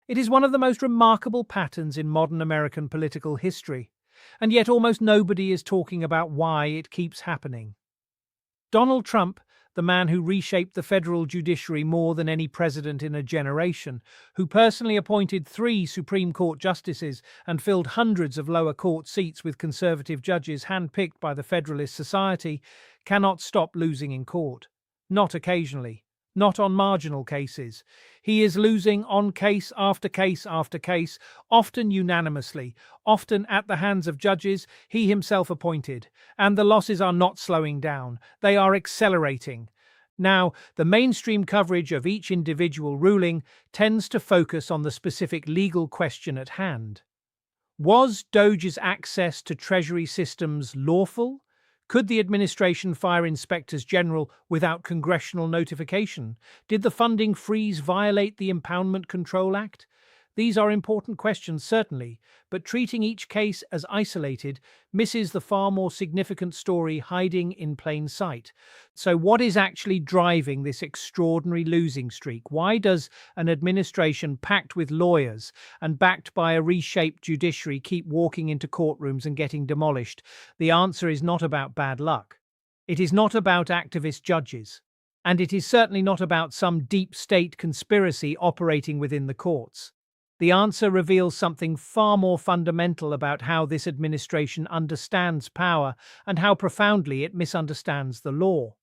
It is one of the most remarkable patterns in modern American political history, and yet almost nobody is talking about why it keeps happening. Donald Trump, the man who reshaped the federal judiciary more than any president in a generation, who personally appointed 3 Supreme Court justices and filled hundreds of lower court seats with conservative judges handpicked by the Federalist Society, cannot stop losing in court. Not occasionally. Not on marginal cases. He is losing on case after case after case, often unanimously, often at the hands of judges he himself appointed. And the losses are not slowing down, they are accelerating. Now, the mainstream coverage of each individual ruling tends to focus on the specific legal question at hand. Was DOJ's access to Treasury systems lawful? Could the administration fire inspectors general without congressional notification? Did the funding freeze violate the Impoundment Control Act? These are important questions, certainly, but treating each case as isolated misses the far more significant story hiding in plain sight. So what is actually driving this extraordinary losing streak? Why does an administration packed with lawyers and backed by a reshaped judiciary keep walking into courtrooms and getting demolished? The answer is not about bad luck. It is not about activist judges. And it is certainly not about some deep state conspiracy operating within the courts. The answer reveals something far more fundamental about how this administration understands power and how profoundly it misunderstands the law.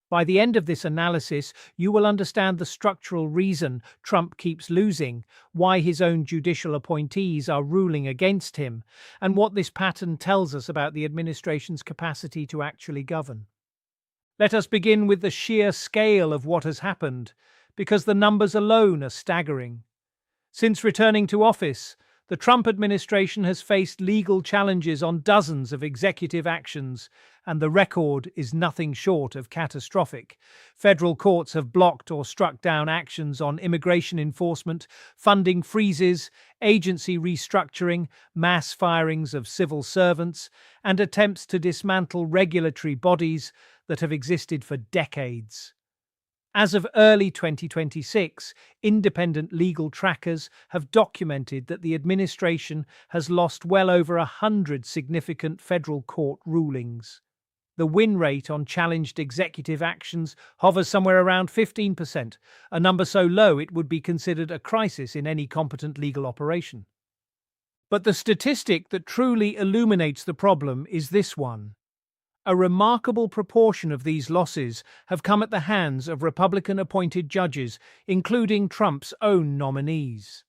By the end of this analysis, you will understand the structural reason Trump keeps losing, why his own judicial appointees are ruling against him, and what this pattern tells us about the administration's capacity to actually govern. Let us begin with the sheer scale of what has happened, because the numbers alone are staggering. Since returning to office, the Trump administration has faced legal challenges on dozens of executive actions, and the record is nothing short of catastrophic. Federal courts have blocked or struck down actions on immigration enforcement, funding freezes, agency restructuring, mass firings of civil servants, and attempts to dismantle regulatory bodies that have existed for decades. As of early 2026, independent legal trackers have documented that the administration has lost well over 100 significant federal court rulings. The win rate on challenged executive actions hovers somewhere around 15%, a number so low it would be considered a crisis in any competent legal operation. But the statistic that truly illuminates the problem is this one. A remarkable proportion of these losses have come at the hands of Republican-appointed judges, including Trump's own nominees.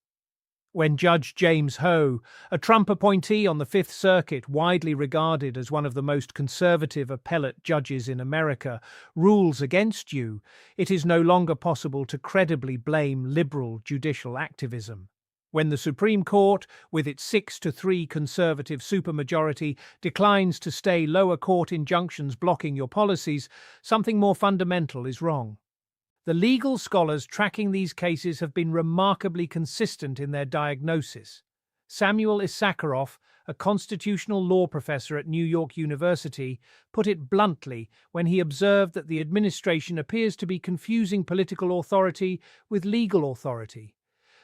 When Judge James Ho, a Trump appointee on the Fifth Circuit, widely regarded as one of the most conservative appellate judges in America, rules against you, it is no longer possible to credibly blame liberal judicial activism. When the Supreme Court, with its 6-3 conservative supermajority, declines to stay lower court injunctions blocking your policies, something more fundamental is wrong. The legal scholars tracking these cases have been remarkably consistent in their diagnosis. Samuel Issacharoff, a constitutional law professor at New York University, put it bluntly when he observed that the administration appears to be confusing political authority with legal authority.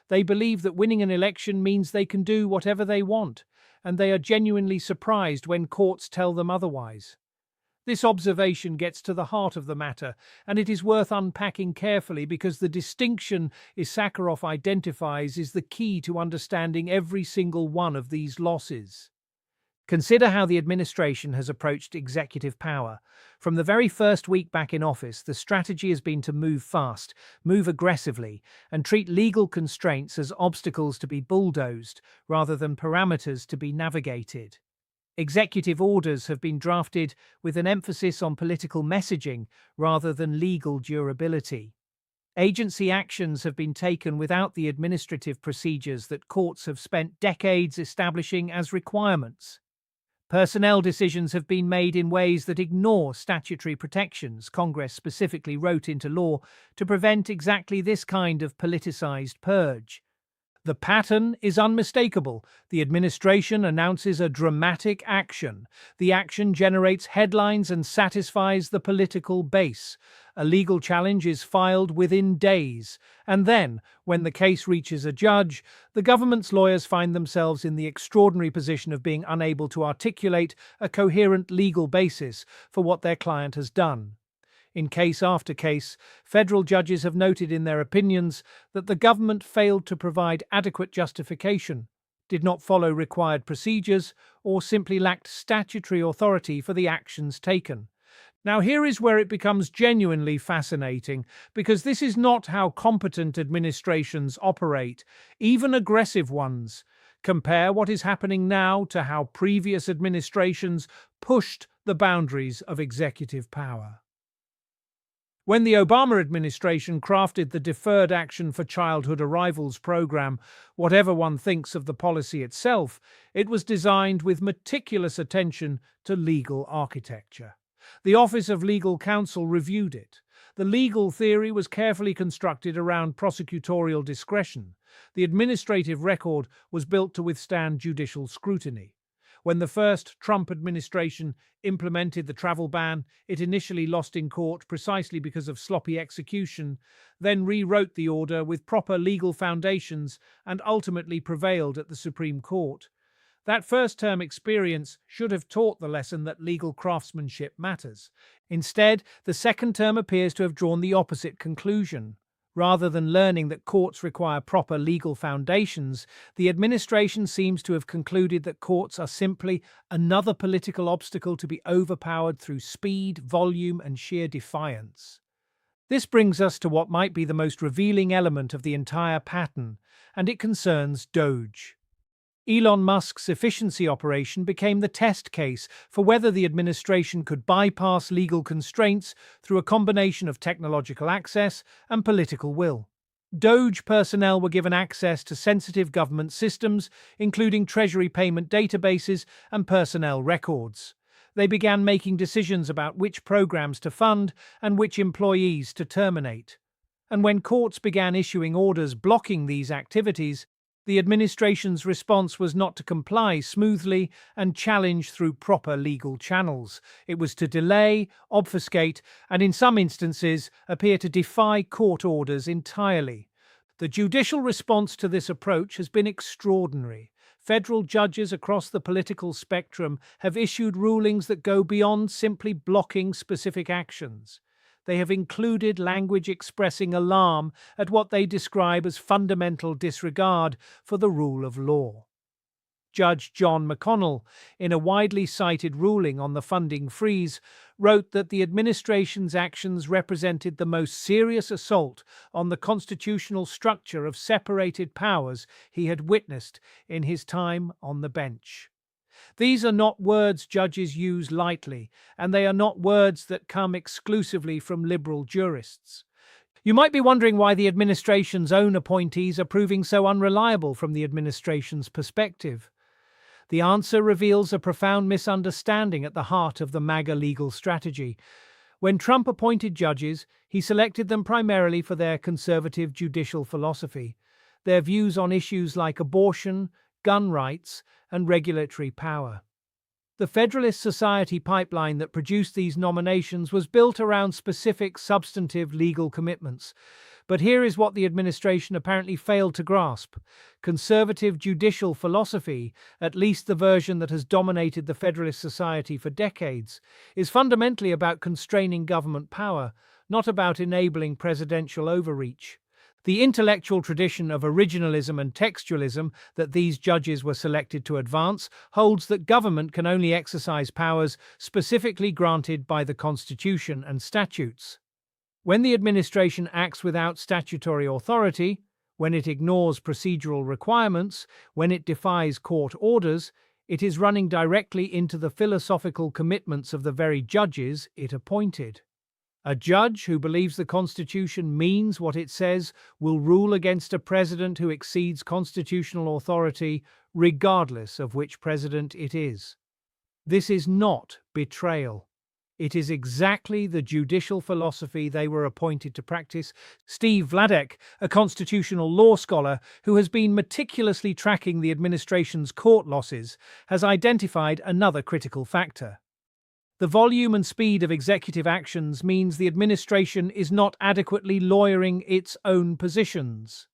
They believe that winning an election means they can do whatever they want, and they are genuinely surprised when courts tell them otherwise. This observation gets to the heart of the matter, and it is worth unpacking carefully because the distinction Issacharoff identifies is the key to understanding every single one of these losses. Consider how the administration has approached executive power. From the very first week back in office, the strategy has been to move fast, move aggressively, and treat legal constraints as obstacles to be bulldozed rather than parameters to be navigated. Executive orders have been drafted with an emphasis on political messaging rather than legal durability. Agency actions have been taken without the administrative procedures that courts have spent decades establishing as requirements. Personnel decisions have been made in ways that ignore statutory protections Congress specifically wrote into law to prevent exactly this kind of politicized purge. The pattern is unmistakable. The administration announces a dramatic action. The action generates headlines and satisfies the political base. A legal challenge is filed within days. And then, when the case reaches a judge, the government's lawyers find themselves in the extraordinary position of being unable to articulate a coherent legal basis for what their client has done. In case after case, federal judges have noted in their opinions that the government failed to provide adequate justification, did not follow required procedures, or simply lacked statutory authority for the actions taken. Now, here is where it becomes genuinely fascinating, because this is not how competent administrations operate, even aggressive ones. Compare what is happening now to how previous administrations pushed the boundaries of executive power. When the Obama administration crafted the Deferred Action for Childhood Arrivals program, whatever one thinks of the policy itself, it was designed with meticulous attention to legal architecture. The Office of Legal Counsel reviewed it. The legal theory was carefully constructed around prosecutorial discretion. The administrative record was built to withstand judicial scrutiny. When the first Trump administration implemented the travel ban, it initially lost in court precisely because of sloppy execution, then rewrote the order with proper legal foundations, and ultimately prevailed at the Supreme Court. That first-term experience should have taught the lesson that legal craftsmanship matters. Instead, the second term appears to have drawn the opposite conclusion. Rather than learning that courts require proper legal foundations, the administration seems to have concluded that courts are simply another political obstacle to be overpowered through speed, volume, and sheer defiance. This brings us to what might be the most revealing element of the entire pattern, and it concerns DOGE. Elon Musk's efficiency operation became the test case for whether the administration could bypass legal constraints through a combination of technological access and political will. DOGE personnel were given access to sensitive government systems, including Treasury payment databases and personnel records. They began making decisions about which programs to fund and which employees to terminate. And when courts began issuing orders blocking these activities, the administration's response was not to comply smoothly and challenge through proper legal channels. It was to delay, obfuscate, and in some instances appear to defy court orders entirely. The judicial response to this approach has been extraordinary. Federal judges across the political spectrum have issued rulings that go beyond simply blocking specific actions. They have included language expressing alarm at what they describe as fundamental disregard for the rule of law. Judge John McConnell, in a widely cited ruling on the funding freeze, wrote that the administration's actions represented the most serious assault on the constitutional structure of separated powers he had witnessed in his time on the bench. These are not words judges use lightly, and they are not words that come exclusively from liberal jurists. You might be wondering why the administration's own appointees are proving so unreliable from the administration's perspective. The answer reveals a profound misunderstanding at the heart of the MAGA legal strategy. When Trump appointed judges, he selected them primarily for their conservative judicial philosophy, their views on issues like abortion, gun rights, and regulatory power. The Federalist Society pipeline that produced these nominations was built around specific substantive legal commitments. But here is what the administration apparently failed to grasp. Conservative judicial philosophy, at least the version that has dominated the Federalist Society for decades, is fundamentally about constraining government power, not about enabling presidential overreach. The intellectual tradition of originalism and textualism that these judges were selected to advance holds that government can only exercise powers specifically granted by the Constitution and statutes. When the administration acts without statutory authority, when it ignores procedural requirements, when it defies court orders, it is running directly into the philosophical commitments of the very judges it appointed. A judge who believes the Constitution means what it says will rule against a president who exceeds constitutional authority, regardless of which president it is. This is not betrayal. It is exactly the judicial philosophy they were appointed to practice. Steve Vladek, a constitutional law scholar who has been meticulously tracking the administration's court losses, has identified another critical factor. The volume and speed of executive actions means the administration is not adequately lawyering its own positions.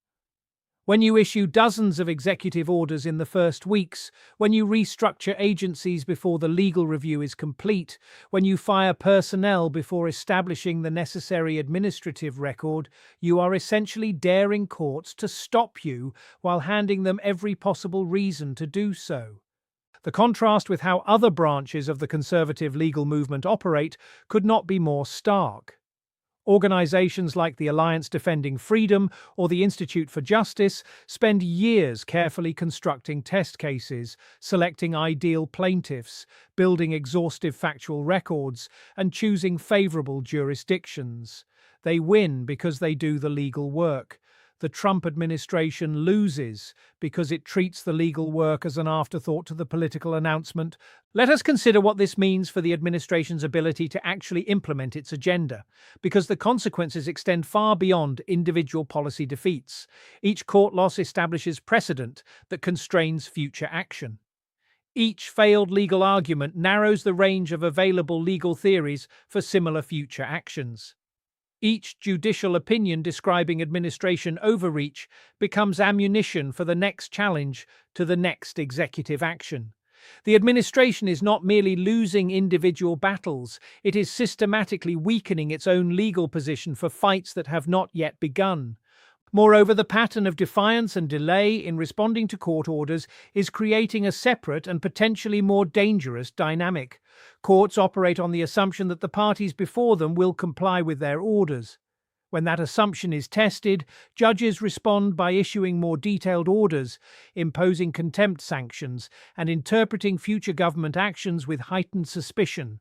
When you issue dozens of executive orders in the first weeks, when you restructure agencies before the legal review is complete, when you fire personnel before establishing the necessary administrative record, you are essentially daring courts to stop you while handing them every possible reason to do so. The contrast with how other branches of the conservative legal movement operate could not be more stark. Organizations like the Alliance Defending Freedom or the Institute for Justice spend years carefully constructing test cases, selecting ideal plaintiffs, building exhaustive factual records, and choosing favorable jurisdictions. They win because they do the legal work. The Trump administration loses because it treats the legal work as an afterthought to the political announcement. Let us consider what this means for the administration's ability to actually implement its agenda, because the consequences extend far beyond individual policy defeats. Each court loss establishes precedent that constrains future action. Each failed legal argument narrows the range of available legal theories for similar future actions. Each judicial opinion describing administration overreach becomes ammunition for the next challenge to the next executive action. The administration is not merely losing individual battles, it is systematically weakening its own legal position for fights that have not yet begun. Moreover, the pattern of defiance and delay in responding to court orders is creating a separate and potentially more dangerous dynamic. Courts operate on the assumption that the parties before them will comply with their orders. When that assumption is tested, judges respond by issuing more detailed orders, imposing contempt sanctions, and interpreting future government actions with heightened suspicion.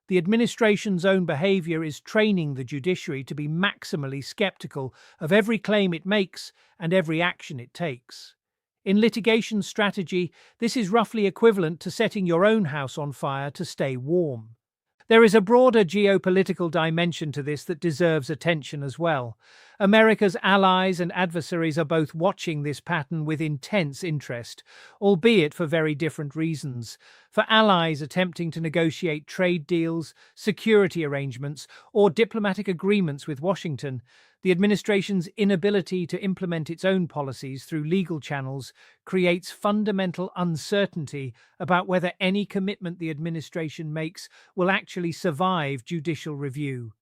The administration's own behavior is training the judiciary to be maximally skeptical of every claim it makes and every action it takes. In litigation strategy, this is roughly equivalent to setting your own house on fire to stay warm. There is a broader geopolitical dimension to this that deserves attention as well. America's allies and adversaries are both watching this pattern with intense interest, albeit for very different reasons. For allies attempting to negotiate trade deals, security arrangements, or diplomatic agreements with Washington, the administration's inability to implement its own policies through legal channels creates fundamental uncertainty about whether any commitment the administration makes will actually survive judicial review.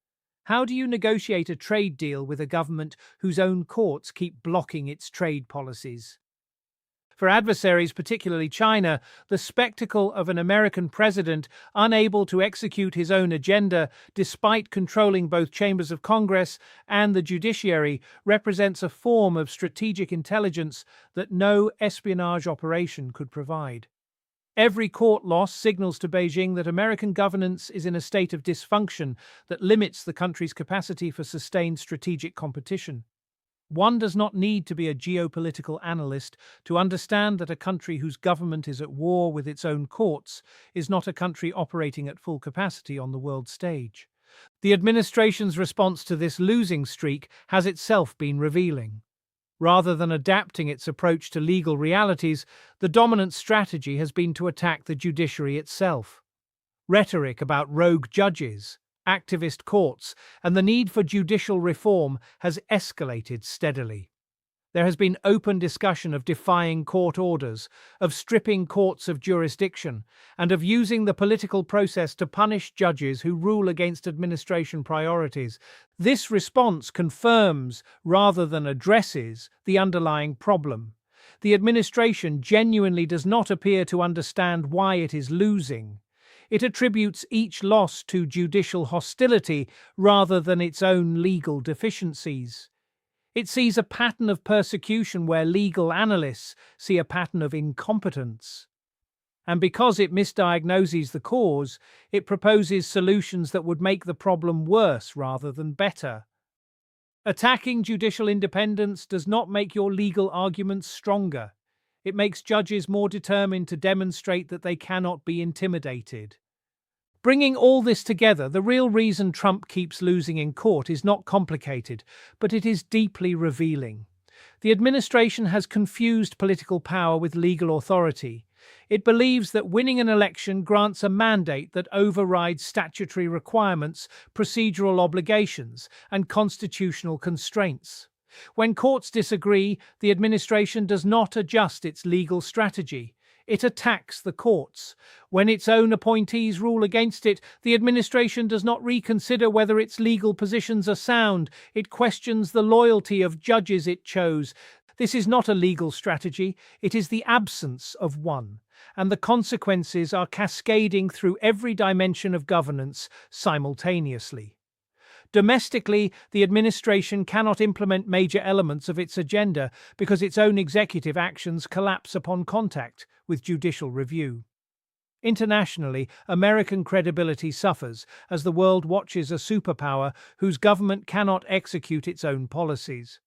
How do you negotiate a trade deal with a government whose own courts keep blocking its trade policies? For adversaries, particularly China, the spectacle of an American president unable to execute his own agenda despite controlling both chambers of Congress and the judiciary represents a form of strategic intelligence that no espionage operation could provide. Every court loss signals to Beijing that American governance is in a state of dysfunction that limits the country's capacity for sustained strategic competition. One does not need to be a geopolitical analyst to understand that a country whose government is at war with its own courts is not a country operating at full capacity on the world stage. The administration's response to this losing streak has itself been revealing. Rather than adapting its approach to legal realities, the dominant strategy has been to attack the judiciary itself. Rhetoric about rogue judges, activist courts, and the need for judicial reform has escalated steadily. There has been open discussion of defying court orders, of stripping courts of jurisdiction, and of using the political process to punish judges who rule against administration priorities. This response confirms, rather than addresses, the underlying problem. The administration genuinely does not appear to understand why it is losing. It attributes each loss to judicial hostility rather than its own legal deficiencies. It sees a pattern of persecution where legal analysts see a pattern of incompetence. And because it misdiagnoses the cause, it proposes solutions that would make the problem worse rather than better. Attacking judicial independence does not make your legal arguments stronger. It makes judges more determined to demonstrate that they cannot be intimidated. Bringing all this together, the real reason Trump keeps losing in court is not complicated, but it is deeply revealing. The administration has confused political power with legal authority. It believes that winning an election grants a mandate that overrides statutory requirements, procedural obligations, and constitutional constraints. When courts disagree, the administration does not adjust its legal strategy. It attacks the courts. When its own appointees rule against it, the administration does not reconsider whether its legal positions are sound. It questions the loyalty of judges it chose. This is not a legal strategy, it is the absence of one, and the consequences are cascading through every dimension of governance simultaneously. Domestically, the administration cannot implement major elements of its agenda because its own executive actions collapse upon contact with judicial review. Internationally, American credibility suffers as the world watches a superpower whose government cannot execute its own policies.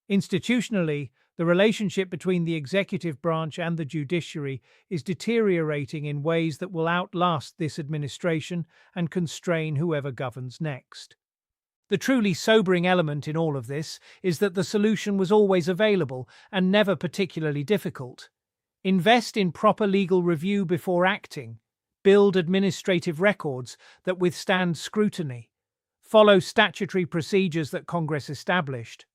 Institutionally, the relationship between the executive branch and the judiciary is deteriorating in ways that will outlast this administration and constrain whoever governs next. The truly sobering element in all of this is that the solution was always available and never particularly difficult. Invest in proper legal review before acting. Build administrative records that withstand scrutiny. Follow statutory procedures that Congress established.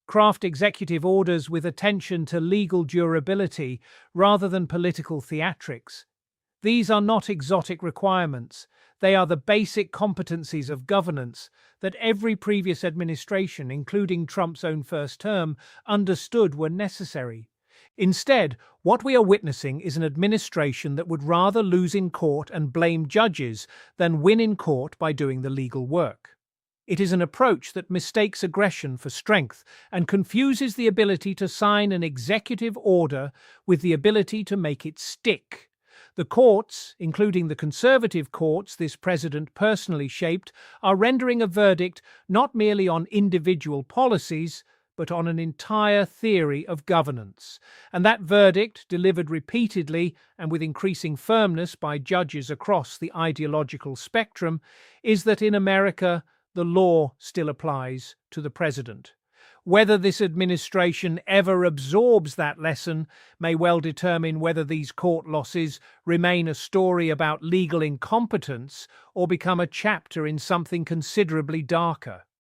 Craft executive orders with attention to legal durability rather than political theatrics. These are not exotic requirements. They are the basic competencies of governance that every previous administration, including Trump's own first term, understood were necessary. Instead, what we are witnessing is an administration that would rather lose in court and blame judges than win in court by doing the legal work. It is an approach that mistakes aggression for strength and confuses the ability to sign an executive order with the ability to make it stick. The courts, including the conservative courts this president personally shaped, are rendering a verdict not merely on individual policies, but on an entire theory of governance. And that verdict, delivered repeatedly and with increasing firmness by judges across the ideological spectrum, is that in America, the law still applies to the president. Whether this administration ever absorbs that lesson may well determine whether these court losses remain a story about legal incompetence or become a chapter in something considerably darker.